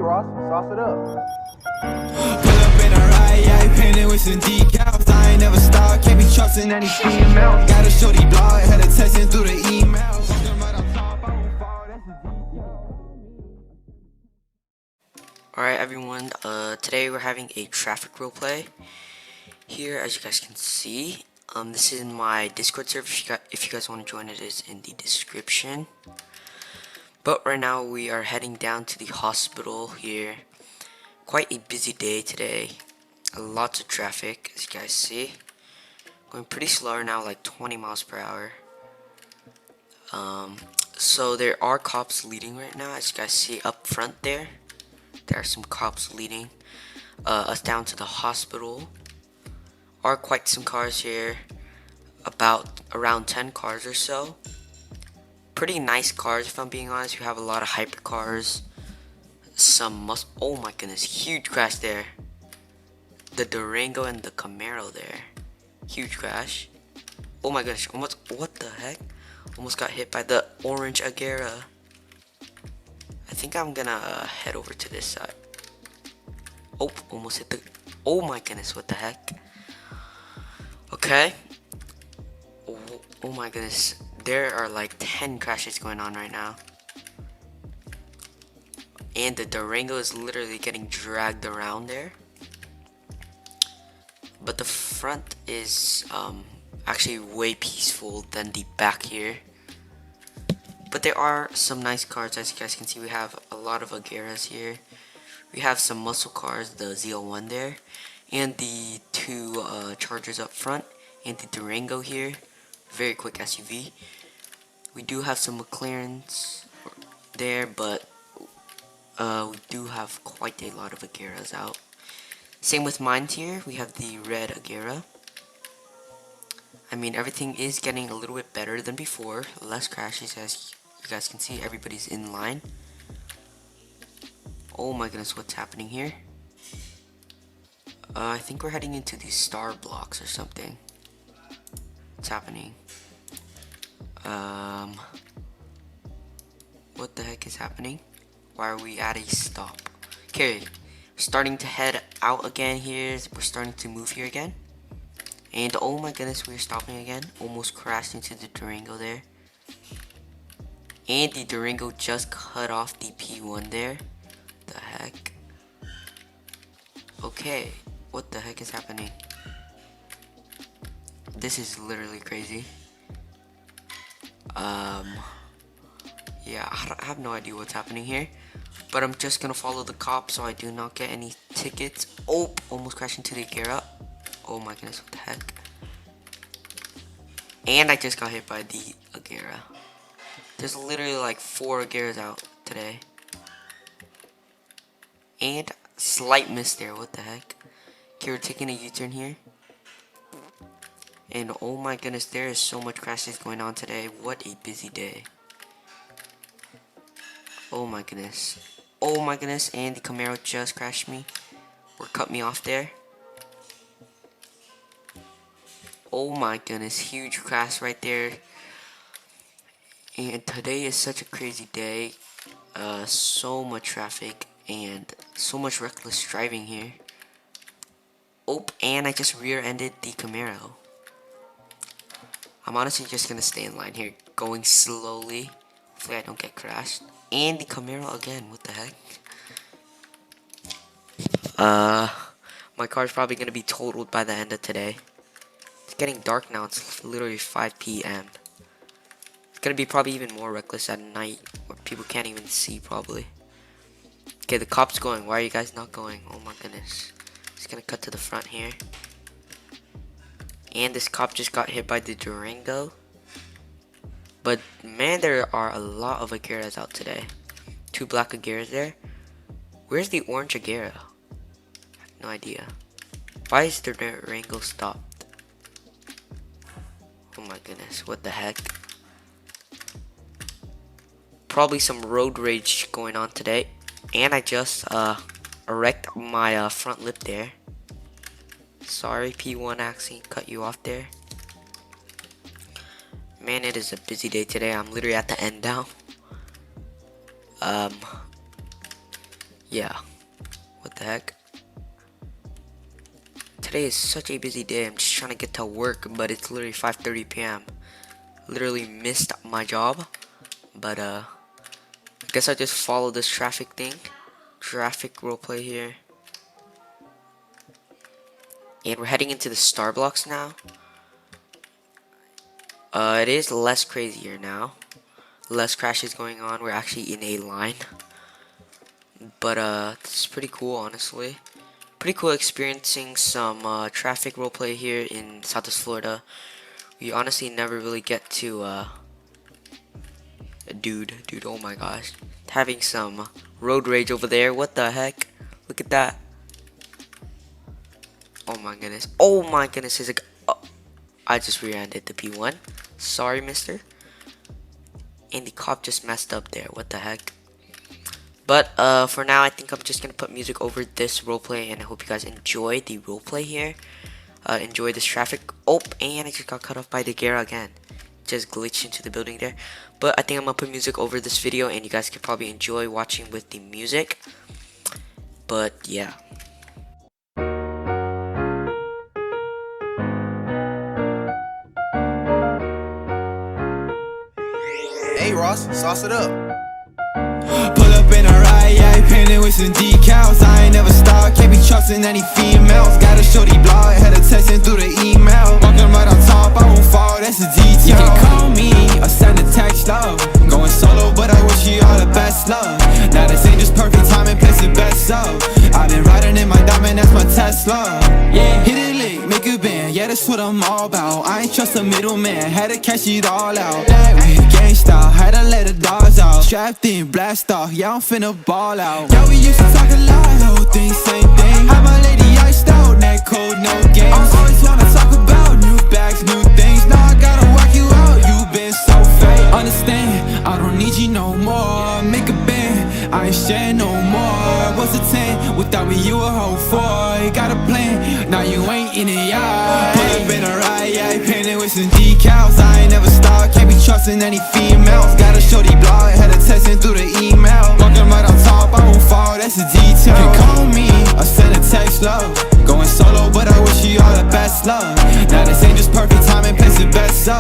Ross. Sauce it up. Pull up in a ride, painted with some decals. I ain't never stopped, can't be trusting any female. Got a shorty blog, had her texting through the email. Alright everyone, today we're having a traffic roleplay. Here, as you guys can see, this is my Discord server. If you guys want to join, it is in the description. But right now we are heading down to the hospital here. Quite a busy day today. Lots of traffic, as you guys see. Going pretty slow right now, like 20 miles per hour. So there are cops leading right now, as you guys see up front there. There are some cops leading us down to the hospital. Are quite some cars here, around 10 cars or so. Pretty nice cars, if I'm being honest. We have a lot of hypercars. Oh my goodness, huge crash there. The Durango and the Camaro there. Huge crash. Oh my goodness, what the heck? Almost got hit by the orange Agera. I think I'm gonna head over to this side. Oh, almost hit the... Oh my goodness, what the heck? Okay. Oh my goodness. There are like 10 crashes going on right now. And the Durango is literally getting dragged around there. But the front is actually way peaceful than the back here. But there are some nice cars, as you guys can see. We have a lot of Ageras here. We have some muscle cars, the ZL1 there, and the two Chargers up front, and the Durango here. Very quick SUV. We do have some McLarens there, but we do have quite a lot of Ageras out. Same with mine here. We have the red Agera. I mean, everything is getting a little bit better than before. Less crashes, as you guys can see. Everybody's in line. Oh my goodness, what's happening here? I think we're heading into the star blocks or something. What's happening? What the heck is happening? Why are we at a stop? Okay, we're starting to head out again here. We're starting to move here again. And oh my goodness, we're stopping again. Almost crashed into the Durango there. And the Durango just cut off the P1 there. The heck? Okay, what the heck is happening? This is literally crazy. Yeah, I have no idea what's happening here. But I'm just gonna follow the cops so I do not get any tickets. Oh, almost crashed into the Agera. Oh my goodness, what the heck? And I just got hit by the Agera. There's literally like 4 Ageras out today. And slight miss there, what the heck? Okay, we're taking a U-turn here. And oh my goodness, there is so much crashes going on today. What a busy day. Oh my goodness. Oh my goodness, and the Camaro just crashed me. Or cut me off there. Oh my goodness, huge crash right there. And today is such a crazy day. So much traffic and so much reckless driving here. Oh, and I just rear-ended the Camaro. I'm honestly just gonna stay in line here, going slowly. Hopefully I don't get crashed. And the Camaro again, what the heck? My car's probably gonna be totaled by the end of today. It's getting dark now, it's literally 5 p.m. It's gonna be probably even more reckless at night, where people can't even see probably. Okay, the cop's going. Why are you guys not going? Oh my goodness. Just gonna cut to the front here. And this cop just got hit by the Durango. But man, there are a lot of Ageras out today. 2 black Ageras there. Where's the orange Agera? I have no idea. Why is the Durango stopped? Oh my goodness, what the heck? Probably some road rage going on today. And I just wrecked my front lip there. Sorry, P1 actually cut you off there. Man, it is a busy day today. I'm literally at the end now. Yeah, what the heck? Today is such a busy day. I'm just trying to get to work, but it's literally 5:30 p.m. Literally missed my job, but I guess I just follow this traffic thing. Traffic roleplay here. And we're heading into the star blocks now. It is less crazier now. Less crashes going on. We're actually in a line. But this is pretty cool, honestly. Pretty cool experiencing some traffic roleplay here in Southwest Florida. We honestly never really get to dude, oh my gosh. Having some road rage over there. What the heck? Look at that. Oh my goodness. Oh my goodness. Oh, I just rear-ended the P1. Sorry, mister. And the cop just messed up there. What the heck? But for now, I think I'm just gonna put music over this roleplay, and I hope you guys enjoy the roleplay here. Enjoy this traffic. Oh, and I just got cut off by the Gara again. Just glitched into the building there. But I think I'm gonna put music over this video, and you guys can probably enjoy watching with the music. But yeah. Hey Ross, sauce it up. Pull up in a ride, yeah, painted with some decals. I ain't never stopped, can't be trusting any females. Got a shorty blog, had her texting through the email. Walking right on top, I won't fall, that's a detail. You can call me or send a text, love. Going solo, but I wish you all the best, love. Now this ain't just perfect time and place the best, so I've been riding in my diamond, that's my Tesla. Yeah, hit it lick, make a band, yeah, that's what I'm all about. I ain't trust a middleman, had to cash it all out. That way, gangsta, had to let the dogs out. Strapped in, blast off, yeah, I'm finna ball out. Yeah, we used to talk a lot, whole thing, same thing. Had my lady iced out, neck cold, no games. I'm always wanna talk about new bags, new things. Now I gotta work you out, you been so fake. Understand, I don't need you no more. Make a band, I ain't sharing no more. What's a 10? Without me, you a whole 4. You got a plan, now you ain't in it, yeah. Pull up in a ride, yeah, painted with some decals. I ain't never stopped, can't be trusting any females. Got a shorty blog, had her texting through the email. Walking right on top, I won't fall, that's a detail. You can call me or send a text, love. Going solo, but I wish you all the best, love. Now this ain't just perfect time and place the best, so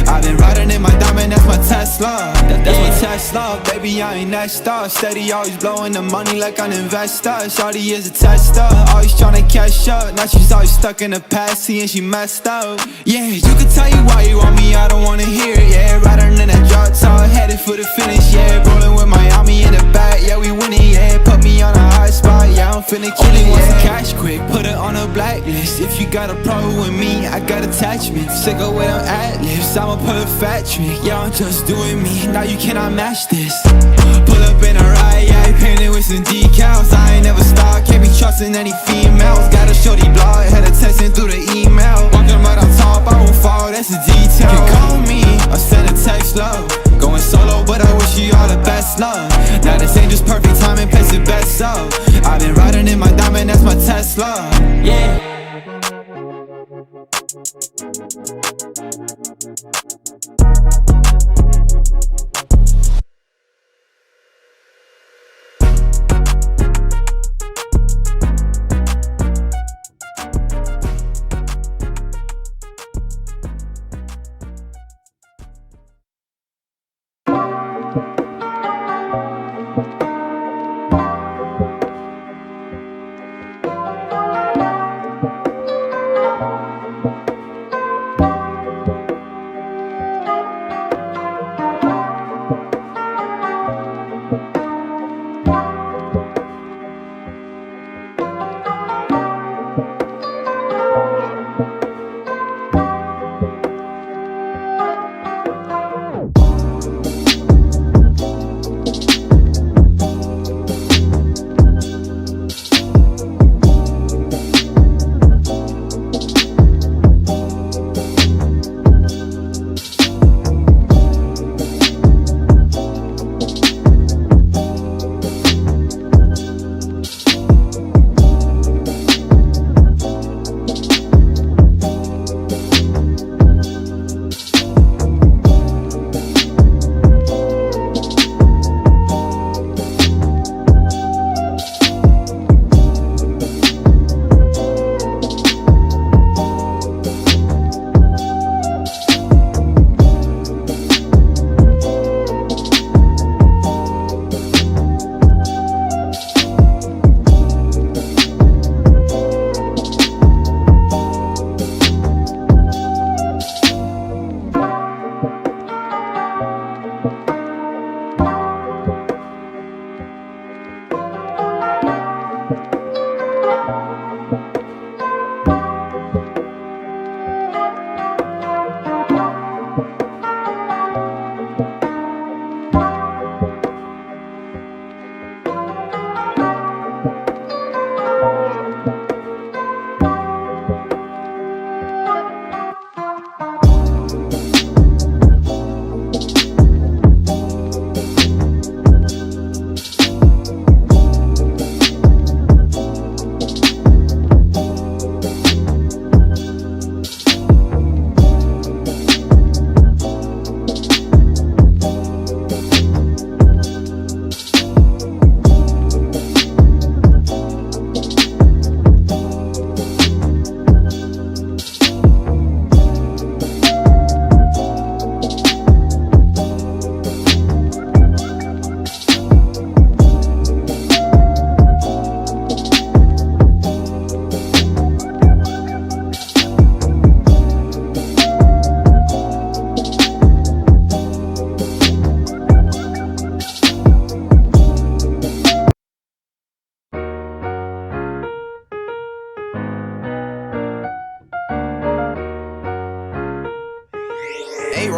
I've been riding in my diamond, that's my Tesla. That's my Tesla, baby, I ain't next up. Steady, always blowing the money like an investor. Shorty is a tester, always tryna catch up. Now she's always stuck in the past, seeing she messed up. Yeah, you can tell you why you want me, I don't wanna hear it. Yeah, riding in that drop top, headed for the finish. Yeah, rolling with Miami in the back, yeah, we winning. Yeah, put me on a high spot, yeah, I'm finna kill it. Yeah, cash quick, put it on a blacklist. If you got a problem with me, I got attachments. Sick of with them ad-libs, I'm a perfect trick. Yeah, I'm just doing me, now you cannot match this. Pull up in a ride, yeah, painted with some decals. I ain't never stopped, can't be trusting any females. Got a shorty blog, had her texting through the email. Walking right on top, I won't fall, that's a detail. You can call me or send a text, love. Going solo, but I wish you all the best, love. Now this ain't just perfect time and place the best, so I've been riding in my diamond, that's my Tesla. Yeah.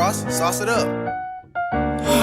Ross, sauce it up.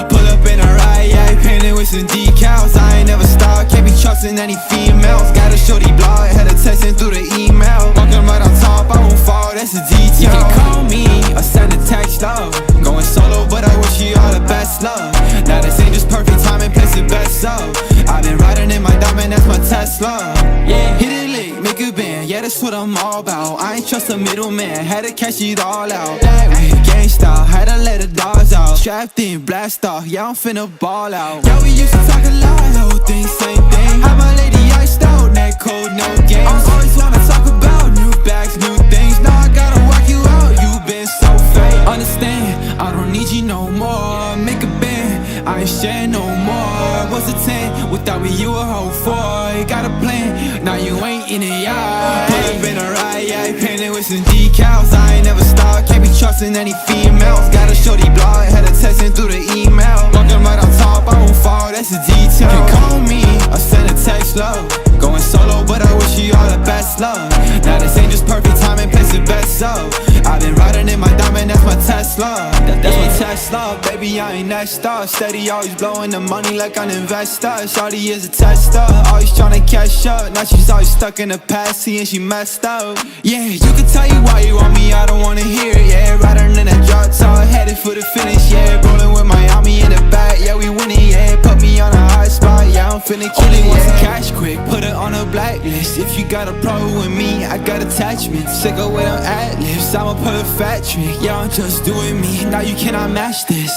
Pull up in a ride, yeah, painted with some decals. I ain't never stopped, can't be trusting any females. Got a shorty blog, had her texting through the email. Walking right on top, I won't fall, that's a detail. You can call me or send a text, love. Going solo, but I wish you all the best, love. Now this ain't just perfect timing, place it best up. I've been riding in my diamond, that's my Tesla. Yeah, hit it lick, make a band, yeah, that's what I'm all about. I ain't trust a middleman, had to cash it all out. That way, gangsta, had to let the dogs out. Strapped in, blast off, yeah, I'm finna ball out. Yeah, we used to talk a lot, whole thing, same thing. Had my lady iced out, neck cold, no games. I'm always wanna talk about new bags, new things. Now I gotta work you out, you been so fake. Understand, I don't need you no more. Make a band, I ain't sharing no more. What's a 10? Without me, you a whole 4. You got a plan, now you ain't in the yard. Pull up in a ride, yeah, painted with some decals. I ain't never stopped, can't be trusting any females. Got a shorty blog, had her texting through the email. Walking right on top, I won't fall, that's a detail. You can call me or send a text, love. Going solo, but I wish you all the best, love. Now this ain't just perfect timing, place it best up. I've been riding in my diamond, that's my Tesla. That's my Tesla, baby, I ain't next up. Steady, always blowing the money like an investor. Shawty is a tester, always tryna catch up. Now she's always stuck in the past, seeing she messed up. Yeah, you can tell you why you want me, I don't wanna hear it. Yeah, riding in that drop top, headed for the finish. Yeah, rolling with Miami in the back, yeah, we winning. Yeah, put me on a hot spot, yeah, I'm finna kill it. Wants the cash quick, put it on a blacklist. If you got a problem with me, I got attachments. Sick of with them ad-libs, I'm a perfect trick. Yeah, I'm just doing me, now you cannot match this.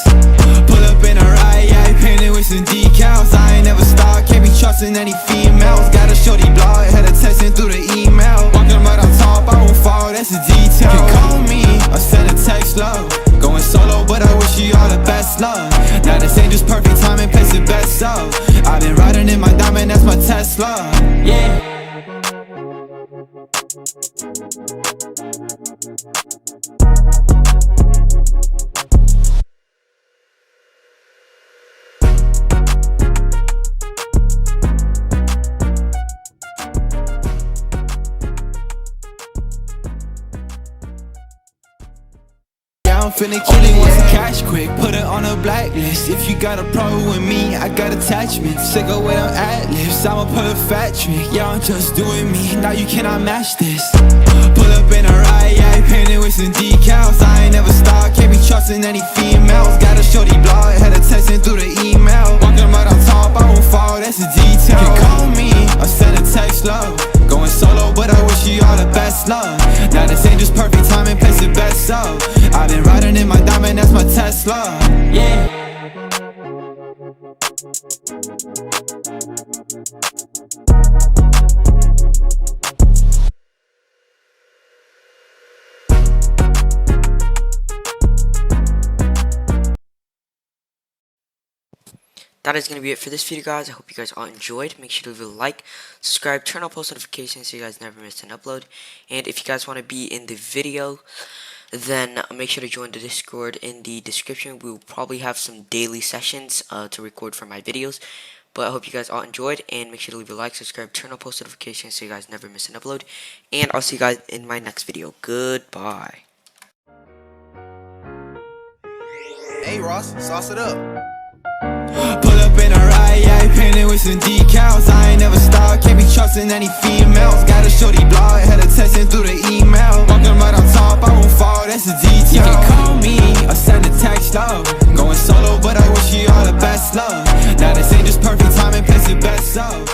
Pull up in a ride, yeah, painted with some decals. I ain't never stopped, can't be trusting any females. Got a shorty blog, had her texting through the email. Walking right on top, I won't fall, that's a detail. You can call me or send a text, love. Going solo, but I wish you all the best, love. Now this ain't just perfect timing, place it best up. I've been riding in my diamond, that's my Tesla. Yeah. I'm finna kill it, wants the cash quick, put it on a blacklist. If you got a problem with me, I got attachments. Sick of with them ad-libs, I'm a perfect trick. Yeah, I'm just doing me, now you cannot match this. Pull up in a ride, yeah, painted with some decals. I ain't never stopped, can't be trusting any females. Got a shorty blog, had her texting through the email. Walking right on top, I won't fall, that's a detail. You can call me or send a text, love. Going solo, but I wish you all the best, love. Now this ain't just perfect timing, place it best up. I've been riding in my diamond, that's my Tesla. Yeah. That is going to be it for this video, guys. I hope you guys all enjoyed. Make sure to leave a like, subscribe, turn on post notifications so you guys never miss an upload. And if you guys want to be in the video, then make sure to join the Discord in the description. We will probably have some daily sessions to record for my videos. But I hope you guys all enjoyed, and make sure to leave a like, subscribe, turn on post notifications so you guys never miss an upload. And I'll see you guys in my next video. Goodbye. Hey Ross, sauce it up. Pull up in a ride, yeah, painted with some decals. I ain't never stopped, can't be trusting any females. Got a shorty blog, had her texting through the email. Walking right on top, I won't fall, that's a detail. You can call me or send a text, love. Going solo, but I wish you all the best, love. Now this ain't just perfect timing, place it best up.